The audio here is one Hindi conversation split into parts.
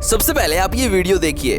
सबसे पहले आप ये वीडियो देखिए।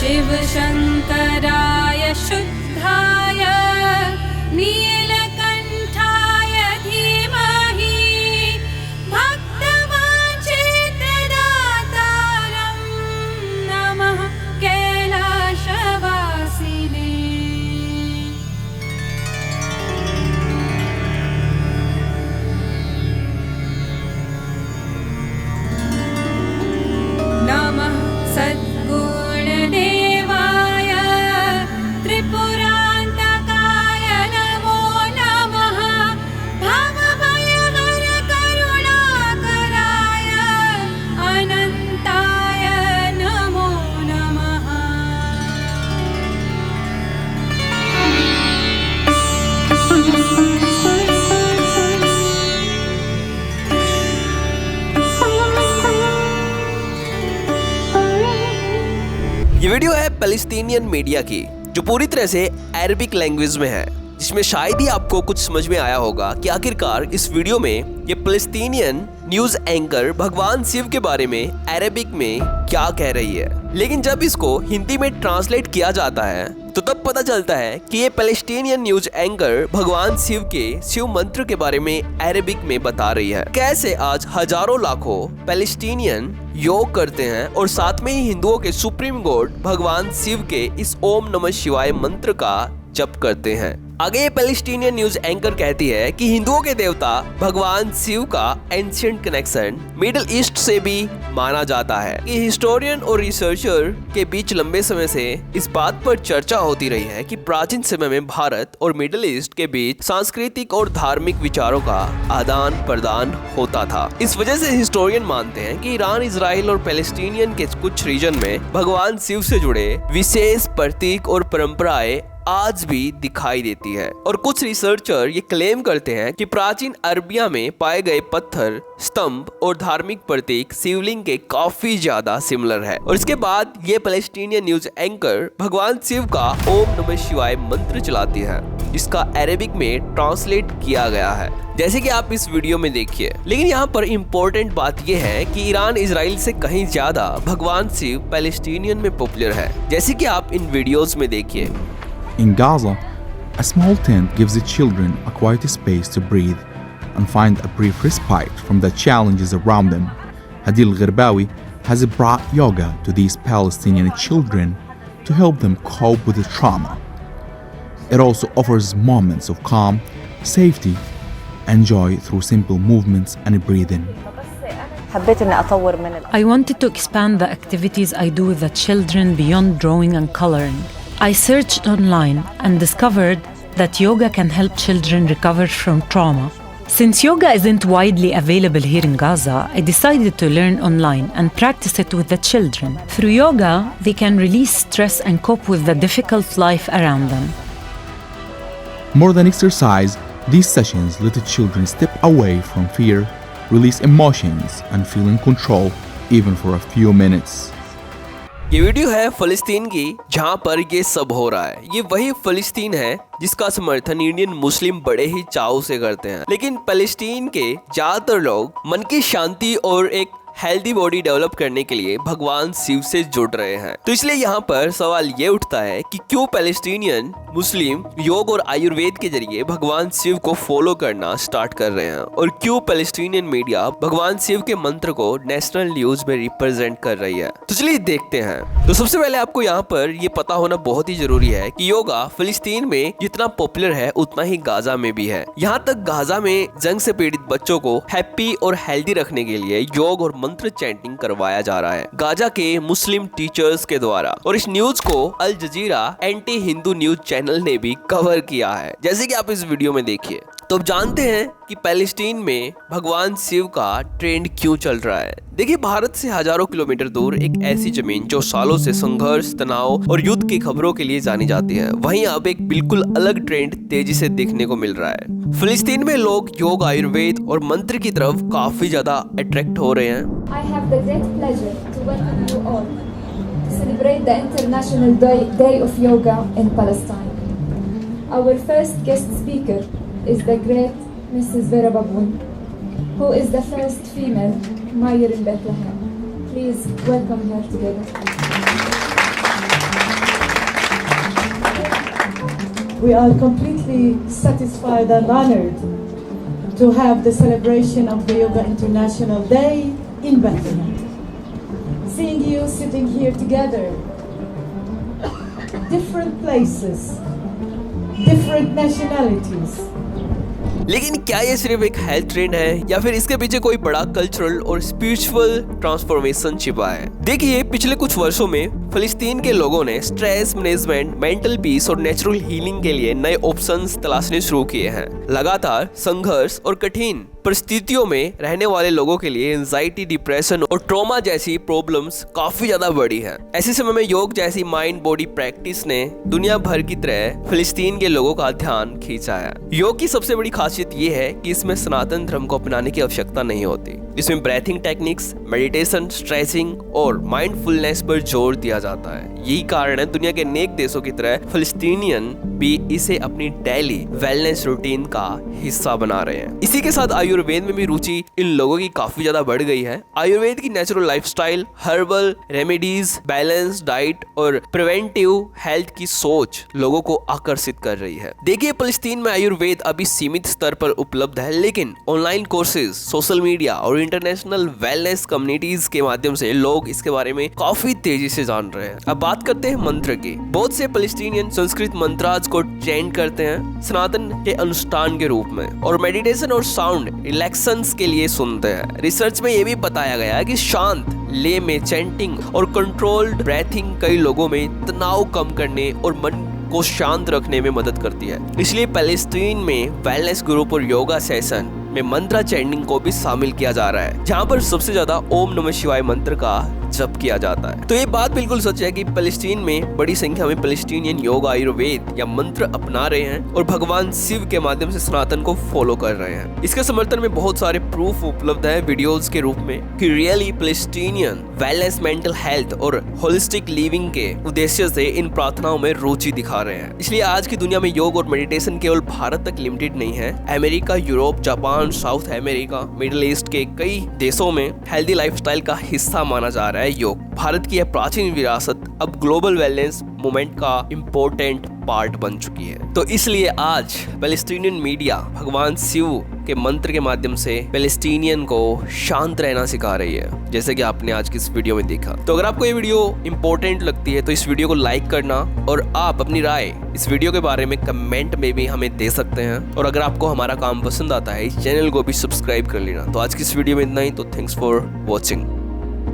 शिव शंकराय शुद्धाय नीलकंठाय धीमहि भक्तवांछितदातारं नमः कैलाशवासिने। नमः सद्गुणदेवाय त्रिपुरान्तकाय नमो नमः भवभयहर करुणाकराय अनन्ताय नमो नमः। ये वीडियो है पैलेस्टीनियन मीडिया की, जो पूरी तरह से अरबिक लैंग्वेज में है, जिसमें शायद ही आपको कुछ समझ में आया होगा कि आखिरकार इस वीडियो में ये पैलेस्टीनियन न्यूज एंकर भगवान शिव के बारे में अरबिक में क्या कह रही है। लेकिन जब इसको हिंदी में ट्रांसलेट किया जाता है तो तब पता चलता है कि ये पैलेस्टीनियन न्यूज एंकर भगवान शिव के शिव मंत्र के बारे में अरबिक में बता रही है। कैसे आज हजारों लाखों पैलेस्टीनियन योग करते हैं और साथ में ही हिंदुओं के सुप्रीम गॉड भगवान शिव के इस ओम नमः शिवाय मंत्र का जप करते हैं। आगे ये पैलेस्टीनियन न्यूज एंकर कहती है कि हिंदुओं के देवता भगवान शिव का एंशिएंट कनेक्शन मिडिल ईस्ट से भी माना जाता है। कि हिस्टोरियन और रिसर्चर के बीच लंबे समय से इस बात पर चर्चा होती रही है कि प्राचीन समय में भारत और मिडिल ईस्ट के बीच सांस्कृतिक और धार्मिक विचारों का आदान प्रदान होता था। इस वजह से हिस्टोरियन मानते हैं कि ईरान, इजराइल और पैलेस्टीनियन के कुछ रीजन में भगवान शिव से जुड़े विशेष प्रतीक और परंपराएं आज भी दिखाई देती है। और कुछ रिसर्चर ये क्लेम करते हैं कि प्राचीन अरबिया में पाए गए पत्थर, स्तंभ और धार्मिक प्रतीक शिवलिंग के काफी ज्यादा सिमिलर है। और इसके बाद ये पैलेस्टीनियन न्यूज एंकर भगवान शिव का ओम नमः शिवाय मंत्र चलाती है, जिसका अरेबिक में ट्रांसलेट किया गया है, जैसे कि आप इस वीडियो में देखिए। लेकिन यहाँ पर इम्पोर्टेंट बात यह है कि ईरान, इजराइल से कहीं ज्यादा भगवान शिव पैलेस्टीनियन में पॉपुलर है, जैसे कि आप इन वीडियोस में देखिए। In Gaza, a small tent gives the children a quiet space to breathe and find a brief respite from the challenges around them. Hadil Gherbawi has brought yoga to these Palestinian children to help them cope with the trauma. It also offers moments of calm, safety, and joy through simple movements and breathing. I wanted to expand the activities I do with the children beyond drawing and coloring. I searched online and discovered that yoga can help children recover from trauma. Since yoga isn't widely available here in Gaza, I decided to learn online and practice it with the children. Through yoga, they can release stress and cope with the difficult life around them. More than exercise, these sessions let the children step away from fear, release emotions, and feel in control even for a few minutes. ये वीडियो है फलस्तीन की, जहाँ पर ये सब हो रहा है। ये वही फलस्तीन है जिसका समर्थन इंडियन मुस्लिम बड़े ही चाव से करते हैं। लेकिन फलस्तीन के ज्यादातर लोग मन की शांति और एक हेल्दी बॉडी डेवलप करने के लिए भगवान शिव से जुड़ रहे हैं। तो इसलिए यहाँ पर सवाल ये उठता है कि क्यों पैलेस्टीनियन मुस्लिम योग और आयुर्वेद के जरिए भगवान शिव को फॉलो करना स्टार्ट कर रहे हैं, और क्यों पैलेस्टीनियन मीडिया भगवान शिव के मंत्र को नेशनल न्यूज में रिप्रेजेंट कर रही है। तो चलिए देखते हैं। तो सबसे पहले आपको यहाँ पर ये पता होना बहुत ही जरूरी है कि योगा फिलिस्तीन में जितना पॉपुलर है उतना ही गाजा में भी है। यहाँ तक गाजा में जंग से पीड़ित बच्चों को हैप्पी और हेल्दी रखने के लिए योग और मंत्र चैंटिंग करवाया जा रहा है गाजा के मुस्लिम टीचर्स के द्वारा। और इस न्यूज को अल जजीरा एंटी हिंदू न्यूज चैनल ने भी कवर किया है, जैसे कि आप इस वीडियो में देखिए। तो अब जानते हैं कि पैलेस्टीन में भगवान शिव का ट्रेंड क्यों चल रहा है। देखिए, भारत से हजारों किलोमीटर दूर एक ऐसी जमीन जो सालों से संघर्ष, तनाव और युद्ध की खबरों के लिए जानी जाती है, वहीं अब एक बिल्कुल अलग ट्रेंड तेजी से देखने को मिल रहा है। फिलिस्तीन में लोग योग, आयुर्वेद और मंत्र की तरफ काफी ज्यादा अट्रैक्ट हो रहे हैं। I have the great pleasure to welcome you all to celebrate the International Day of Yoga in Palestine. Our first guest speaker is the great Mrs. Vera Baboon, who is the first female mayor in Bethlehem. Please welcome her together. We are completely satisfied and honored to have the celebration of the Yoga International Day in Bethlehem. Seeing you sitting here together, different places, different nationalities. लेकिन क्या ये सिर्फ एक हेल्थ ट्रेंड है या फिर इसके पीछे कोई बड़ा कल्चरल और स्पिरिचुअल ट्रांसफॉर्मेशन छिपा है? देखिए, पिछले कुछ वर्षों में फिलिस्तीन के लोगों ने स्ट्रेस मैनेजमेंट, मेंटल पीस और नेचुरल हीलिंग के लिए नए ऑप्शंस तलाशने शुरू किए हैं। लगातार संघर्ष और कठिन परिस्थितियों में रहने वाले लोगों के लिए एंजाइटी, डिप्रेशन और ट्रॉमा जैसी प्रॉब्लम्स काफी ज्यादा बढ़ी है। ऐसे समय में योग जैसी माइंड बॉडी प्रैक्टिस ने दुनिया भर की तरह फिलिस्तीन के लोगों का ध्यान खींचा है। योग की सबसे बड़ी खासियत ये है कि इसमें सनातन धर्म को अपनाने की आवश्यकता नहीं होती। इसमें ब्रीथिंग टेक्निक्स, मेडिटेशन, स्ट्रेचिंग और माइंडफुलनेस पर जोर दिया जाता है। यही कारण है दुनिया के अनेक देशों की तरह फिलिस्तीनियन भी इसे अपनी डेली वेलनेस रूटीन का हिस्सा बना रहे हैं। इसी के साथ आयुर्वेद में भी रुचि इन लोगों की काफी ज्यादा बढ़ गई है। आयुर्वेद की natural lifestyle, herbal remedies, balance diet और प्रिवेंटिव हेल्थ की सोच लोगों को आकर्षित कर रही है। देखिए, फिलिस्तीन में आयुर्वेद अभी सीमित स्तर पर उपलब्ध है, लेकिन ऑनलाइन कोर्सेज, सोशल मीडिया और इंटरनेशनल वेलनेस कम्युनिटीज के माध्यम से लोग इसके बारे में काफी तेजी से जान रहे हैं। अब बात करते हैं मंत्र की। बहुत से फिलिस्तीनियन संस्कृत मंत्राज को चैंट करते हैं सनातन के अनुष्ठान के रूप में और मेडिटेशन और साउंड रिलैक्सेशंस के लिए सुनते हैं। रिसर्च में यह भी बताया गया है कि शांत ले में चैंटिंग और कंट्रोल्ड ब्रीथिंग कई लोगों में तनाव कम करने और मन को शांत रखने में मदद करती है। इसलिए फिलिस्तीन में वेलनेस ग्रुप और योगा सेशन में मंत्र चैंटिंग को भी शामिल किया जा रहा है, जहां पर सबसे ज्यादा ओम नमः शिवाय मंत्र का जप किया जाता है। तो ये बात बिल्कुल सच है कि फिलिस्तीन में बड़ी संख्या में फिलिस्तीनियन योग, आयुर्वेद या मंत्र अपना रहे हैं और भगवान शिव के माध्यम से सनातन को फॉलो कर रहे हैं। इसके समर्थन में बहुत सारे प्रूफ उपलब्ध है वीडियोस के रूप में कि रियली फिलिस्तीनियन वेलनेस, मेंटल हेल्थ और होलिस्टिक लिविंग के उद्देश्य से इन प्रार्थनाओं में रुचि दिखा रहे हैं। इसलिए आज की दुनिया में योग और मेडिटेशन केवल भारत तक लिमिटेड नहीं है। America, Europe, Japan, south America, middle east के कई देशों में हेल्दी लाइफस्टाइल का हिस्सा माना जा रहा है योग। भारत की यह प्राचीन विरासत अब ग्लोबल वेलनेस मूवमेंट का इम्पोर्टेंट पार्ट बन चुकी है। तो इसलिए आज फिलिस्तीनियन मीडिया भगवान शिव के मंत्र के माध्यम से फिलिस्तीनियन को शांत रहना सिखा रही है, जैसे कि आपने आज की इस वीडियो में देखा। तो अगर आपको ये वीडियो इंपॉर्टेंट लगती है तो इस वीडियो को लाइक करना और आप अपनी राय इस वीडियो के बारे में कमेंट में भी हमें दे सकते हैं। और अगर आपको हमारा काम पसंद आता है, इस चैनल को भी सब्सक्राइब कर लेना। तो आज की इस वीडियो में इतना ही। तो थैंक्स फॉर वॉचिंग।